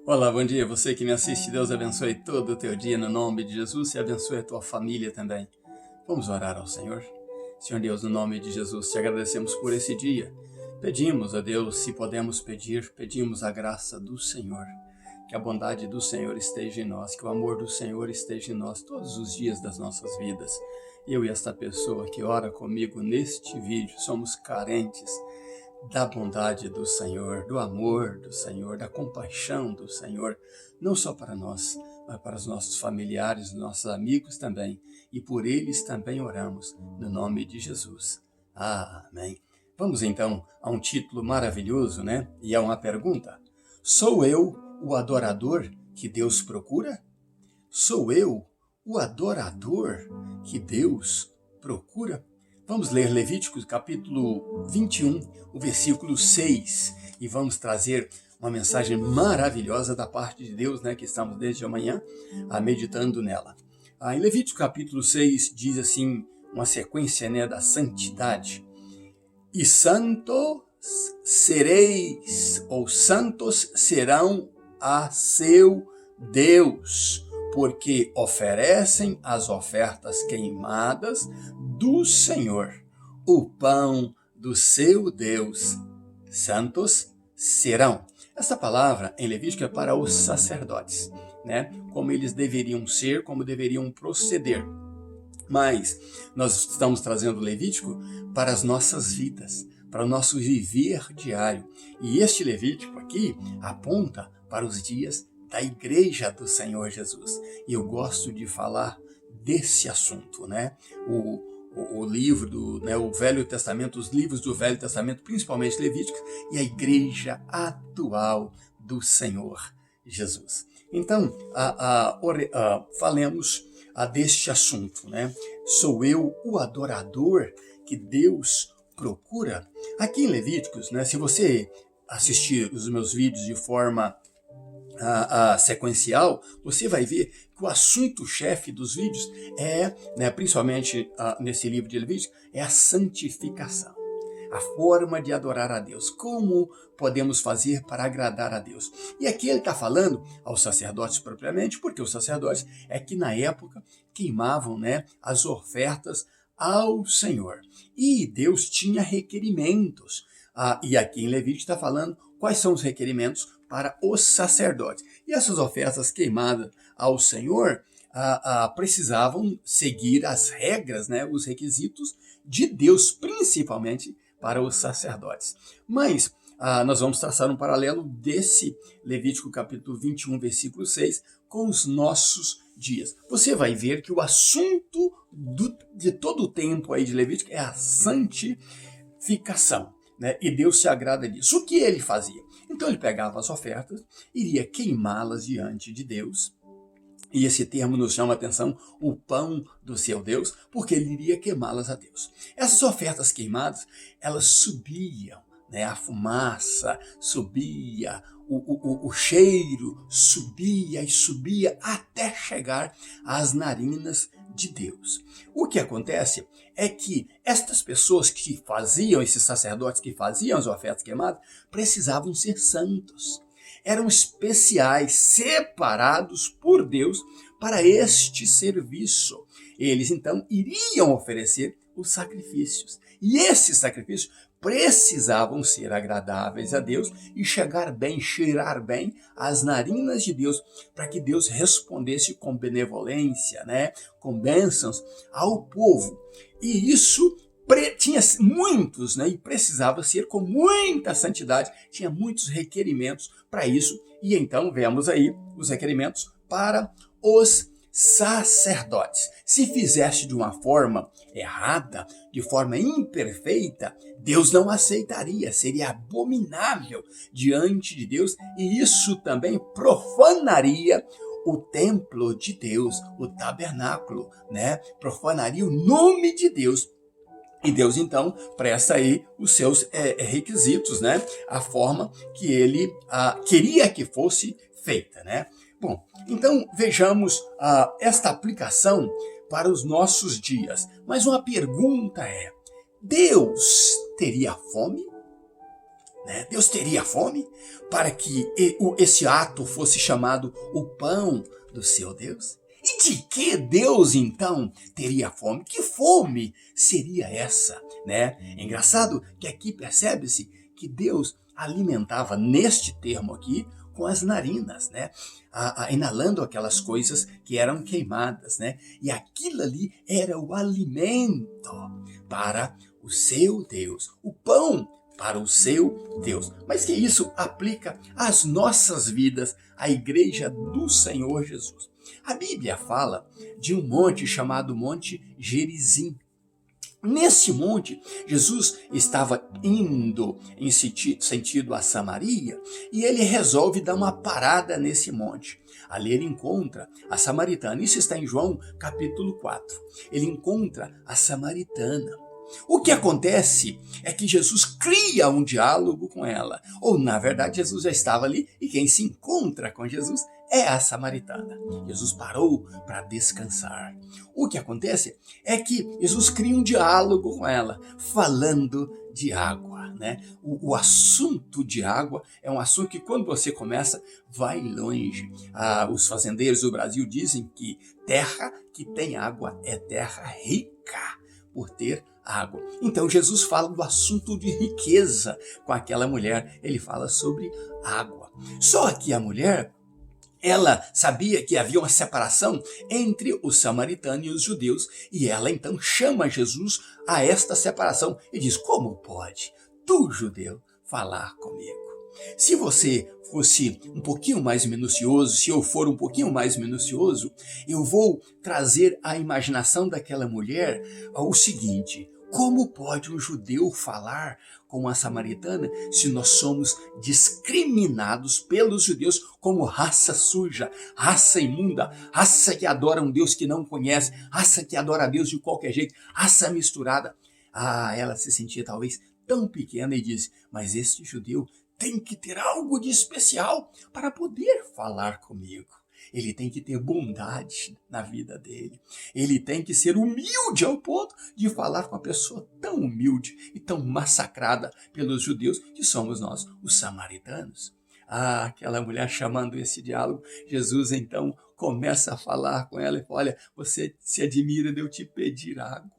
Olá, bom dia. Você que me assiste, Deus abençoe todo o teu dia no nome de Jesus e abençoe a tua família também. Vamos orar ao Senhor. Senhor Deus, no nome de Jesus, te agradecemos por esse dia. Pedimos a Deus, se podemos pedir, pedimos a graça do Senhor. Que a bondade do Senhor esteja em nós, que o amor do Senhor esteja em nós todos os dias das nossas vidas. Eu e esta pessoa que ora comigo neste vídeo somos carentes da bondade do Senhor, do amor do Senhor, da compaixão do Senhor, não só para nós, mas para os nossos familiares, nossos amigos também, e por eles também oramos, no nome de Jesus. Amém. Vamos então a um título maravilhoso, né? E é uma pergunta. Sou eu o adorador que Deus procura? Sou eu o adorador que Deus procura? Vamos ler Levíticos capítulo 21, o versículo 6, e vamos trazer uma mensagem maravilhosa da parte de Deus, né, que estamos desde amanhã meditando nela. Em Levítico capítulo 6 diz assim, uma sequência, né, da santidade. E santos sereis, ou santos serão a seu Deus, porque oferecem as ofertas queimadas do Senhor, o pão do seu Deus. Santos serão. Essa palavra em Levítico é para os sacerdotes, né? Como eles deveriam ser, como deveriam proceder. Mas nós estamos trazendo Levítico para as nossas vidas, para o nosso viver diário. E este Levítico aqui aponta para os dias da Igreja do Senhor Jesus. E eu gosto de falar desse assunto, né? O livro, né, o Velho Testamento, os livros do Velho Testamento, principalmente Levíticos, e a Igreja atual do Senhor Jesus. Então, falemos deste assunto, né? Sou eu o adorador que Deus procura? Aqui em Levíticos, né, se você assistir os meus vídeos de forma sequencial, você vai ver que o assunto-chefe dos vídeos é, né, principalmente nesse livro de Levíticos, é a santificação. A forma de adorar a Deus. Como podemos fazer para agradar a Deus? E aqui ele está falando aos sacerdotes propriamente, porque os sacerdotes é que na época queimavam, né, as ofertas ao Senhor. E Deus tinha requerimentos. E aqui em Levítico está falando quais são os requerimentos para os sacerdotes. E essas ofertas queimadas ao Senhor precisavam seguir as regras, né, os requisitos de Deus, principalmente para os sacerdotes. Mas nós vamos traçar um paralelo desse Levítico capítulo 21, versículo 6, com os nossos dias. Você vai ver que o assunto de todo o tempo aí de Levítico é a santificação, né? E Deus se agrada disso. O que ele fazia? Então ele pegava as ofertas, iria queimá-las diante de Deus. E esse termo nos chama a atenção, o pão do seu Deus, porque ele iria queimá-las a Deus. Essas ofertas queimadas, elas subiam, né? A fumaça subia, o cheiro subia e subia até chegar às narinas de Deus. O que acontece é que estas pessoas que faziam, esses sacerdotes que faziam as ofertas queimadas, precisavam ser santos. Eram especiais, separados por Deus para este serviço. Eles então iriam oferecer os sacrifícios. E esses sacrifícios precisavam ser agradáveis a Deus e chegar bem, cheirar bem as narinas de Deus, para que Deus respondesse com benevolência, né, com bênçãos ao povo. E isso tinha muitos, né, e precisava ser com muita santidade, tinha muitos requerimentos para isso, e então vemos aí os requerimentos para os sacerdotes. Se fizesse de uma forma errada, de forma imperfeita, Deus não aceitaria, seria abominável diante de Deus, e isso também profanaria o templo de Deus, o tabernáculo, né? Profanaria o nome de Deus. E Deus, então, presta aí os seus requisitos, né? A forma que ele queria que fosse feita, né? Bom, então vejamos esta aplicação para os nossos dias. Mas uma pergunta é, Deus teria fome? né? Deus teria fome para que esse ato fosse chamado o pão do seu Deus? E de que Deus, então, teria fome? Que fome seria essa, né? É engraçado que aqui percebe-se que Deus alimentava, neste termo aqui, com as narinas, né? Inalando aquelas coisas que eram queimadas, né? E aquilo ali era o alimento para o seu Deus, o pão para o seu Deus. Mas que isso aplica às nossas vidas, à igreja do Senhor Jesus. A Bíblia fala de um monte chamado Monte Gerizim. Nesse monte, Jesus estava indo em sentido a Samaria e ele resolve dar uma parada nesse monte. Ali ele encontra a samaritana. Isso está em João capítulo 4. Ele encontra a samaritana. O que acontece é que Jesus cria um diálogo com ela. Ou, na verdade, Jesus já estava ali e quem se encontra com Jesus é a samaritana. Jesus parou para descansar. O que acontece é que Jesus cria um diálogo com ela, falando de água, né? O assunto de água é um assunto que quando você começa, vai longe. Os fazendeiros do Brasil dizem que terra que tem água é terra rica por ter água. Então Jesus fala do assunto de riqueza com aquela mulher. Ele fala sobre água. Só que a mulher, ela sabia que havia uma separação entre os samaritanos e os judeus, e ela então chama Jesus a esta separação e diz: como pode tu, judeu, falar comigo? Se você fosse um pouquinho mais minucioso, se eu for um pouquinho mais minucioso, eu vou trazer à imaginação daquela mulher o seguinte: como pode um judeu falar com uma samaritana se nós somos discriminados pelos judeus como raça suja, raça imunda, raça que adora um Deus que não conhece, raça que adora a Deus de qualquer jeito, raça misturada? Ela se sentia talvez tão pequena e disse: mas este judeu tem que ter algo de especial para poder falar comigo. Ele tem que ter bondade na vida dele. Ele tem que ser humilde ao ponto de falar com uma pessoa tão humilde e tão massacrada pelos judeus que somos nós, os samaritanos. Aquela mulher chamando esse diálogo, Jesus então começa a falar com ela e fala: olha, você se admira de eu te pedir água,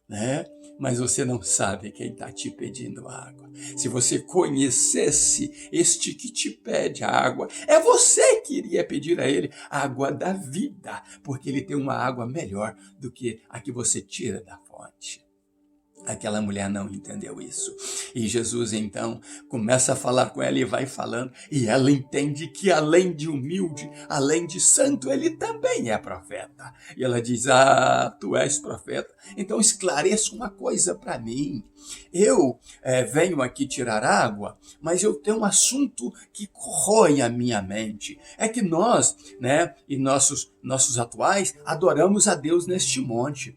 né? Mas você não sabe quem está te pedindo água. Se você conhecesse este que te pede água, é você que iria pedir a ele a água da vida, porque ele tem uma água melhor do que a que você tira da fonte. Aquela mulher não entendeu isso. E Jesus então começa a falar com ela e vai falando. E ela entende que além de humilde, além de santo, ele também é profeta. E ela diz: tu és profeta? Então esclareça uma coisa para mim. Eu venho aqui tirar água, mas eu tenho um assunto que corrói a minha mente. É que nós, né, e nossos atuais, adoramos a Deus neste monte.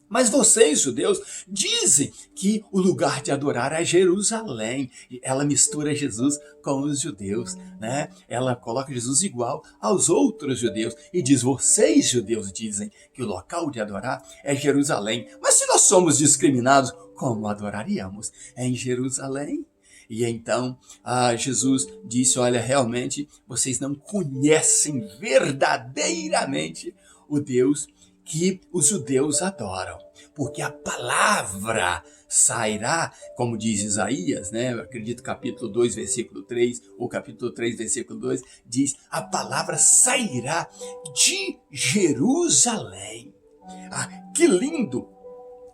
Mas vocês, judeus, dizem que o lugar de adorar é Jerusalém. Ela mistura Jesus com os judeus, né? Ela coloca Jesus igual aos outros judeus e diz: vocês, judeus, dizem que o local de adorar é Jerusalém. Mas se nós somos discriminados, como adoraríamos? É em Jerusalém? E então Jesus disse: olha, realmente vocês não conhecem verdadeiramente o Deus que os judeus adoram, porque a palavra sairá, como diz Isaías, né? Eu acredito capítulo 2, versículo 3, ou capítulo 3, versículo 2, diz: a palavra sairá de Jerusalém. Que lindo!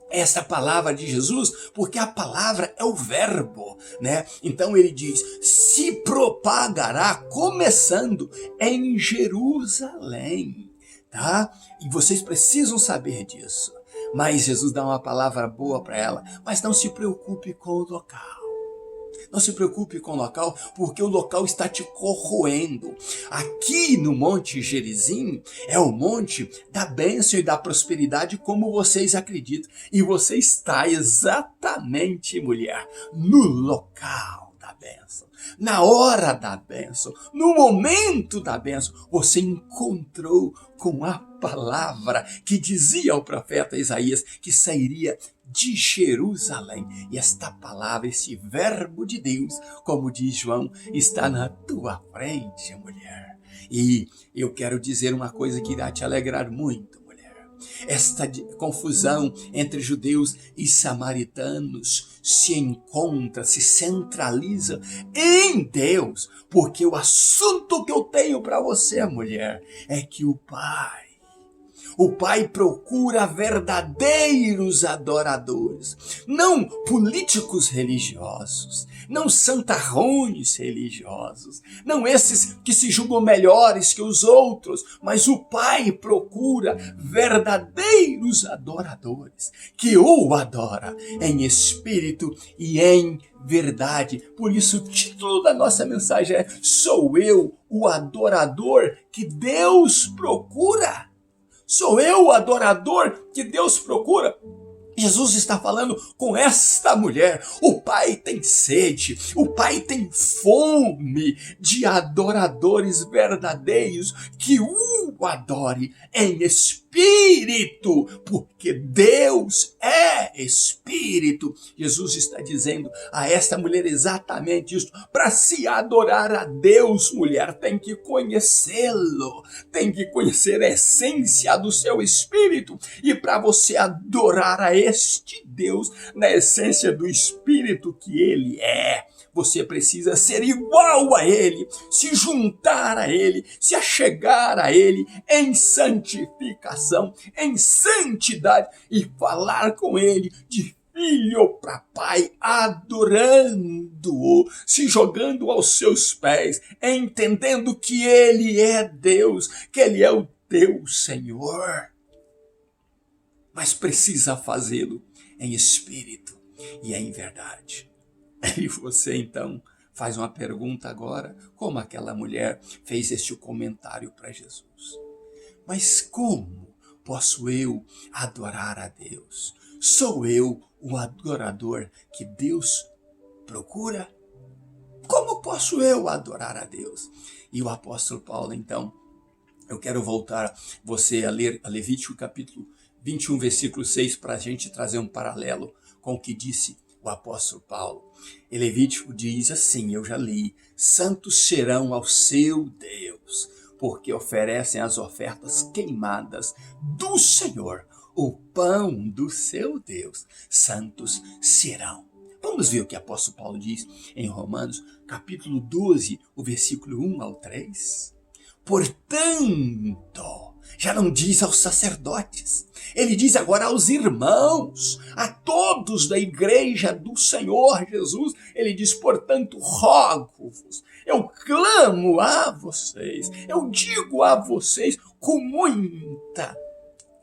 Essa palavra de Jesus, porque a palavra é o verbo, né? Então ele diz: se propagará começando em Jerusalém. Tá? E vocês precisam saber disso. Mas Jesus dá uma palavra boa para ela. Mas não se preocupe com o local. Não se preocupe com o local, porque o local está te corroendo. Aqui no Monte Gerizim é o monte da bênção e da prosperidade, como vocês acreditam. E você está exatamente, mulher, no local da bênção, na hora da bênção, no momento da bênção, você encontrou com a palavra que dizia ao profeta Isaías que sairia de Jerusalém. E esta palavra, esse verbo de Deus, como diz João, está na tua frente, mulher. E eu quero dizer uma coisa que irá te alegrar muito, mulher. Esta confusão entre judeus e samaritanos se encontra, se centraliza em Deus, porque o assunto que eu tenho para você, mulher, é que o Pai procura verdadeiros adoradores, não políticos religiosos, não santarrões religiosos, não esses que se julgam melhores que os outros, mas o Pai procura verdadeiros adoradores, que o adora em espírito e em verdade. Por isso o título da nossa mensagem é: Sou eu o adorador que Deus procura? Sou eu o adorador que Deus procura? Jesus está falando com esta mulher. O Pai tem sede, o Pai tem fome de adoradores verdadeiros que o adore em espírito, porque Deus é espírito. Jesus está dizendo a esta mulher exatamente isso. Para se adorar a Deus, mulher, tem que conhecê-lo, tem que conhecer a essência do seu espírito. E para você adorar a este Deus na essência do espírito que ele é, você precisa ser igual a ele, se juntar a ele, se achegar a ele em santificação, em santidade, e falar com ele de filho para pai, adorando-o, se jogando aos seus pés, entendendo que ele é Deus, que ele é o teu Senhor. Mas precisa fazê-lo em espírito e em verdade. E você então faz uma pergunta agora, como aquela mulher fez este comentário para Jesus. Mas como posso eu adorar a Deus? Sou eu o adorador que Deus procura? Como posso eu adorar a Deus? E o apóstolo Paulo, então, eu quero voltar você a ler a Levítico capítulo 21, versículo 6, para a gente trazer um paralelo com o que disse o apóstolo Paulo. E Levítico diz assim, eu já li: santos serão ao seu Deus, porque oferecem as ofertas queimadas do Senhor, o pão do seu Deus. Santos serão. Vamos ver o que o apóstolo Paulo diz em Romanos, capítulo 12, o versículo 1 ao 3. Portanto, já não diz aos sacerdotes, ele diz agora aos irmãos, a todos da igreja do Senhor Jesus. Ele diz, portanto, rogo-vos, eu clamo a vocês, eu digo a vocês com muita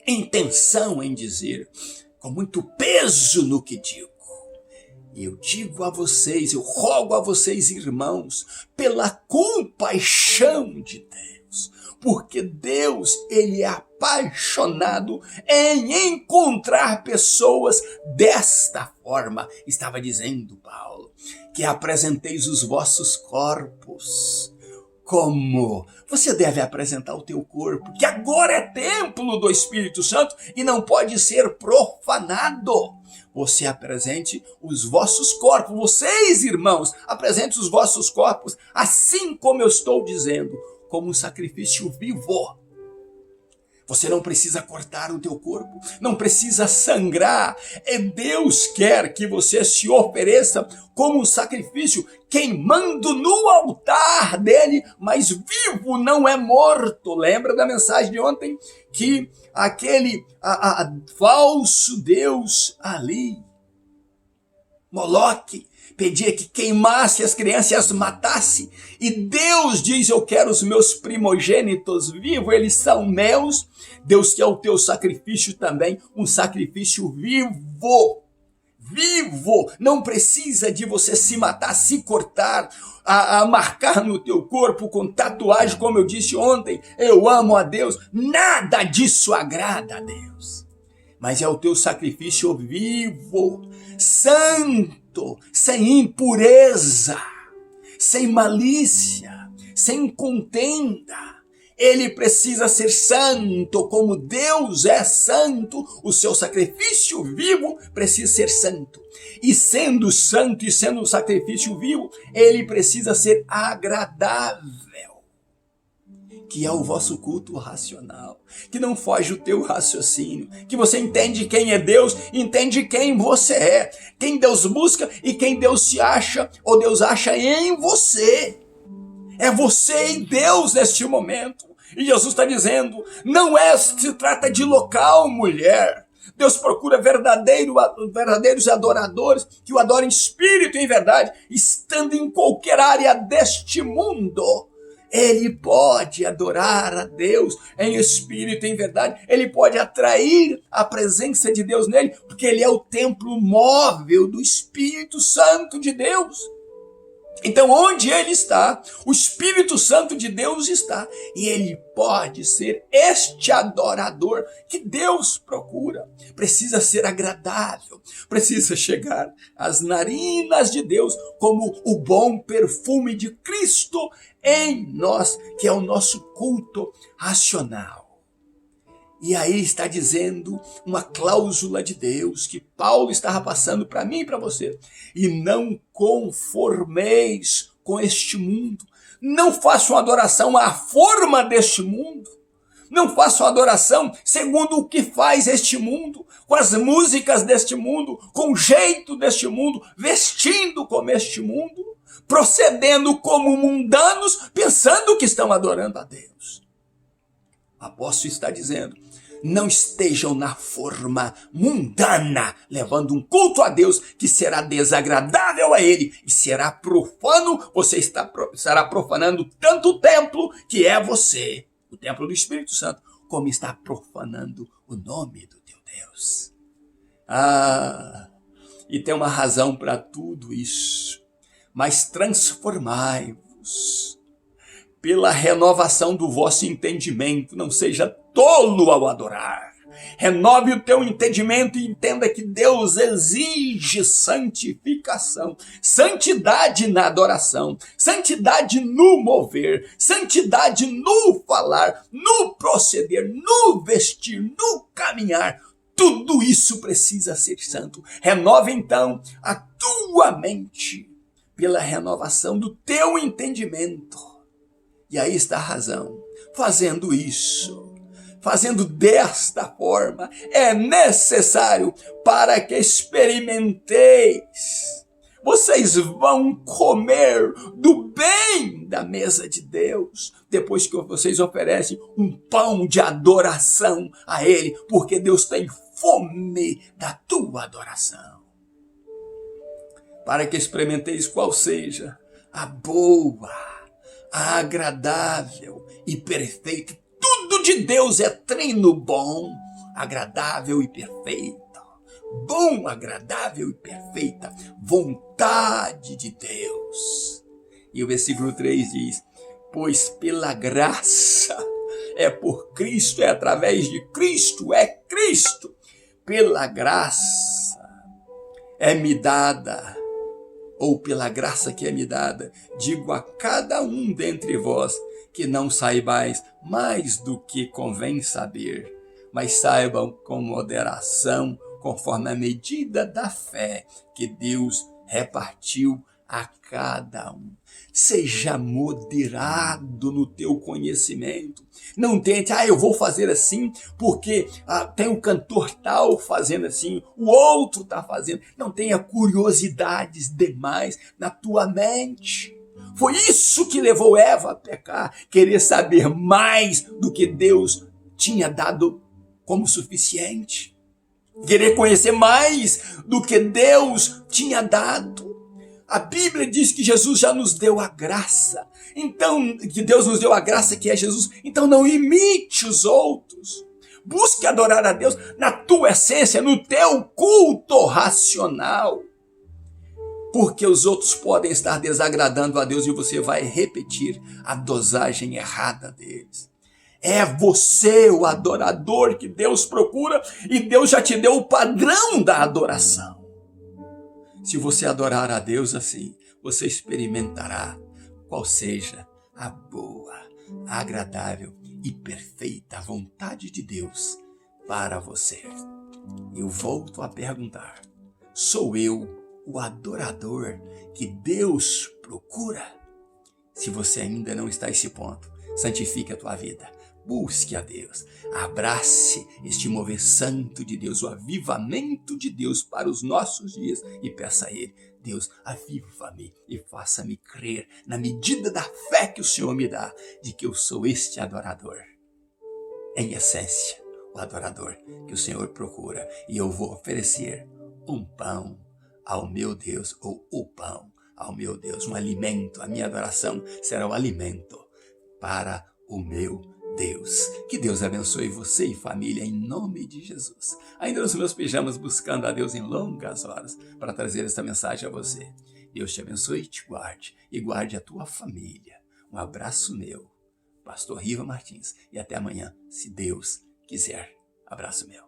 intenção em dizer, com muito peso no que digo. Eu digo a vocês, eu rogo a vocês, irmãos, pela compaixão de Deus, porque Deus, ele é apaixonado em encontrar pessoas desta forma. Estava dizendo Paulo, que apresenteis os vossos corpos. Como? Você deve apresentar o teu corpo, que agora é templo do Espírito Santo e não pode ser profanado. Você apresente os vossos corpos, vocês, irmãos, apresente os vossos corpos, assim como eu estou dizendo, como um sacrifício vivo. Você não precisa cortar o teu corpo, não precisa sangrar. Deus quer que você se ofereça como um sacrifício, queimando no altar dele, mas vivo, não é morto. Lembra da mensagem de ontem? Que aquele falso Deus ali, Moloque, pedia que queimasse as crianças e as matasse. E Deus diz, eu quero os meus primogênitos vivos, eles são meus. Deus quer o teu sacrifício também, um sacrifício vivo. Vivo, não precisa de você se matar, se cortar, a marcar no teu corpo com tatuagem, como eu disse ontem. Eu amo a Deus, nada disso agrada a Deus. Mas é o teu sacrifício vivo, santo, sem impureza. sem malícia, sem contenda. Ele precisa ser santo, como Deus é santo, o seu sacrifício vivo precisa ser santo. E sendo santo e sendo um sacrifício vivo, ele precisa ser agradável, que é o vosso culto racional, que não foge o teu raciocínio, que você entende quem é Deus, entende quem você é, quem Deus busca e quem Deus se acha, ou Deus acha em você. É você e Deus neste momento. E Jesus está dizendo, não se trata de local, mulher. Deus procura verdadeiros adoradores que o adorem em espírito e em verdade, estando em qualquer área deste mundo. Ele pode adorar a Deus em espírito e em verdade. Ele pode atrair a presença de Deus nele, porque ele é o templo móvel do Espírito Santo de Deus. Então, onde ele está, o Espírito Santo de Deus está. E ele pode ser este adorador que Deus procura. Precisa ser agradável, precisa chegar às narinas de Deus como o bom perfume de Cristo em nós, que é o nosso culto racional. E aí está dizendo uma cláusula de Deus que Paulo estava passando para mim e para você. E não conformeis com este mundo. Não façam adoração à forma deste mundo. Não façam adoração segundo o que faz este mundo, com as músicas deste mundo, com o jeito deste mundo, vestindo como este mundo, procedendo como mundanos, pensando que estão adorando a Deus. O apóstolo está dizendo, não estejam na forma mundana, levando um culto a Deus que será desagradável a ele e será profano. Você estará profanando tanto o templo que é você, o templo do Espírito Santo, como está profanando o nome do teu Deus. E tem uma razão para tudo isso. Mas transformai-vos pela renovação do vosso entendimento, não seja tolo ao adorar. Renove o teu entendimento e entenda que Deus exige santificação, santidade na adoração, santidade no mover, santidade no falar, no proceder, no vestir, no caminhar. Tudo isso precisa ser santo. Renova então a tua mente pela renovação do teu entendimento. E aí está a razão. Fazendo isso, fazendo desta forma, é necessário para que experimenteis. Vocês vão comer do bem da mesa de Deus, depois que vocês oferecem um pão de adoração a Ele, porque Deus tem fome da tua adoração. Para que experimenteis qual seja a boa, a agradável e perfeita. Tudo de Deus é treino bom, agradável e perfeito. Bom, agradável e perfeita vontade de Deus. E o versículo 3 diz, pois pela graça, é por Cristo, é através de Cristo, é Cristo. Pela graça é-me dada, ou pela graça que é-me dada, digo a cada um dentre vós, que não saibais mais do que convém saber, mas saibam com moderação, conforme a medida da fé que Deus repartiu a cada um. Seja moderado no teu conhecimento. Não tente, eu vou fazer assim porque tem um cantor tal fazendo assim, o outro está fazendo. Não tenha curiosidades demais na tua mente. Foi isso que levou Eva a pecar, querer saber mais do que Deus tinha dado como suficiente. Querer conhecer mais do que Deus tinha dado. A Bíblia diz que Jesus já nos deu a graça. Então, que Deus nos deu a graça que é Jesus. Então não imite os outros. Busque adorar a Deus na tua essência, no teu culto racional. Porque os outros podem estar desagradando a Deus e você vai repetir a dosagem errada deles. É você o adorador que Deus procura e Deus já te deu o padrão da adoração. Se você adorar a Deus assim, você experimentará qual seja a boa, agradável e perfeita vontade de Deus para você. Eu volto a perguntar: sou eu o adorador que Deus procura? Se você ainda não está a esse ponto, santifique a tua vida. Busque a Deus, abrace este mover santo de Deus, o avivamento de Deus para os nossos dias e peça a Ele: Deus, aviva-me e faça-me crer na medida da fé que o Senhor me dá, de que eu sou este adorador. Em essência, o adorador que o Senhor procura, e eu vou oferecer um pão ao meu Deus, ou o pão ao meu Deus, um alimento. A minha adoração será o alimento para o meu Deus. Que Deus abençoe você e família em nome de Jesus. Ainda nos meus pijamas buscando a Deus em longas horas para trazer esta mensagem a você. Deus te abençoe e te guarde, e guarde a tua família. Um abraço meu, Pastor Riva Martins, e até amanhã, se Deus quiser. Abraço meu.